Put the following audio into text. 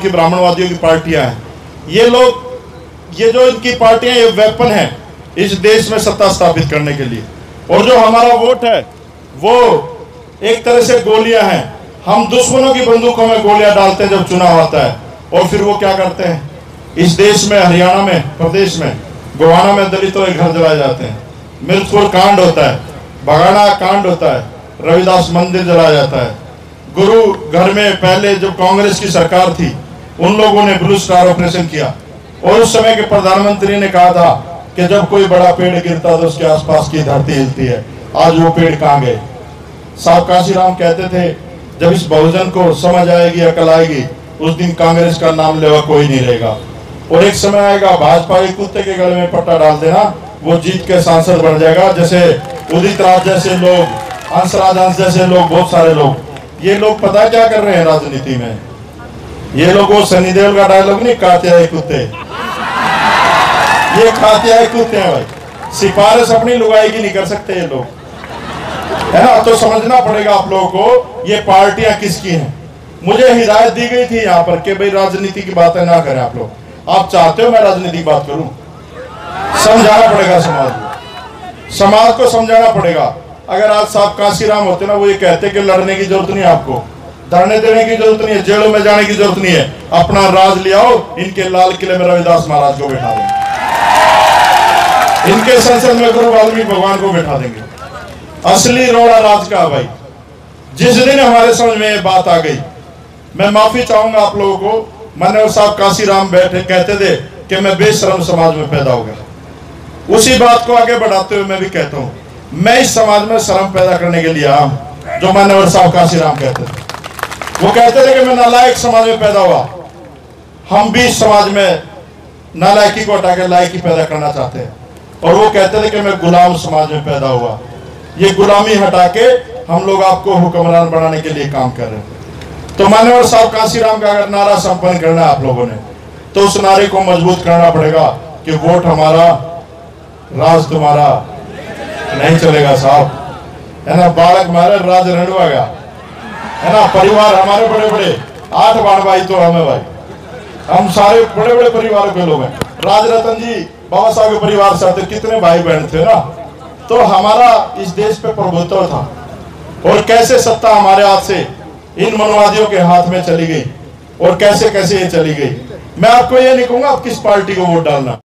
की ब्राह्मणवादियों की पार्टियां हैं, ये जो इनकी पार्टियां, ये वेपन है इस देश में सत्ता स्थापित करने के लिए। और जो हमारा वोट है वो एक तरह से गोलियां हैं। हम दुश्मनों की बंदूकों में गोलियां डालते हैं जब चुनाव आता है, और फिर वो क्या करते हैं, इस देश में, हरियाणा में, प्रदेश में, गोवाना में दलितों के घर जलाए जाते हैं, मिर्चपुर कांड होता है, बगाना कांड होता है, रविदास मंदिर जलाया जाता है, गुरु घर में पहले जब कांग्रेस की सरकार थी उन लोगों ने ब्लू स्टार ऑपरेशन किया, और उस समय के प्रधानमंत्री ने कहा था कि जब कोई बड़ा पेड़ गिरता तो उसके आसपास की धरती हिलती है। आज वो पेड़ कहाँ गए? साहब काशीराम कहते थे जब इस बहुजन को समझ आएगी, अकल आएगी, उस दिन कांग्रेस का नाम लेवा कोई नहीं रहेगा। और एक समय आएगा भाजपा के कुत्ते के गले में पट्टा डाल देना, वो जीत के सांसद बन जाएगा। जैसे उदित राज जैसे लोग, हंसराज हंस जैसे लोग, बहुत सारे लोग, ये लोग पता क्या कर रहे हैं राजनीति में, ये लोग वो सनी देओल का डायलॉग नहीं, काते आए कुत्ते, ये खाते आए कुत्ते हैं भाई। सिफारिश अपनी लुगाई की नहीं कर सकते ये लोग, है ना। तो समझना पड़ेगा आप लोगों को ये पार्टियां किसकी हैं। मुझे हिदायत दी गई थी यहाँ पर कि भाई राजनीति की बातें ना करें आप लोग। आप चाहते हो मैं राजनीति की बात करूं? समझाना पड़ेगा समाज को समझाना पड़ेगा। अगर आज साहब काशीराम होते ना, वो ये कहते कि लड़ने की जरूरत नहीं है आपको, धरने देने की जरूरत नहीं है, जेलों में जाने की जरूरत नहीं है, अपना राज ले आओ, इनके लाल किले में रविदास महाराज को बैठा देंगे, इनके संसद में गुरु वाल्मीकि भगवान को बैठा देंगे। असली रोड़ा राज का भाई। जिस दिन हमारे समझ में ये बात आ गई, मैं माफी चाहूंगा आप लोगों को। माननीय साहब काशीराम बैठे कहते थे कि मैं बेशरम समाज में पैदा हो गया। उसी बात को आगे बढ़ाते हुए मैं भी कहता हूं, मैं इस समाज में शर्म पैदा करने के लिए आया हूं, जो माननीय साहब काशीराम कहते थे। वो कहते थे कि मैं नालायक समाज में पैदा हुआ। हम भी इस समाज में नालायकी को हटा के लायकी पैदा करना चाहते हैं। और वो कहते थे कि मैं गुलाम समाज में पैदा हुआ। ये गुलामी हटा के हम लोग आपको हुक्मरान बनाने के लिए काम कर रहे हैं। तो माननीय साहब काशीराम का अगर नारा संपन्न करना है आप लोगों ने, तो उस नारे को मजबूत करना पड़ेगा कि वोट हमारा, राज तुम्हारा नहीं चलेगा साहब, है ना। बालक हमारे, राज रणवा गया, है ना। परिवार हमारे बड़े बड़े 8 बाण भाई तो हमें भाई, हम सारे बड़े बड़े परिवारों के लोग हैं। राजरतन जी बाबा साहब के परिवार से आते, कितने भाई बहन थे ना। तो हमारा इस देश पे प्रभुत्व था, और कैसे सत्ता हमारे हाथ से इन मनवादियों के हाथ में चली गई, और कैसे कैसे ये चली गई। मैं आपको ये नहीं कहूंगा आप किस पार्टी को वोट डालना।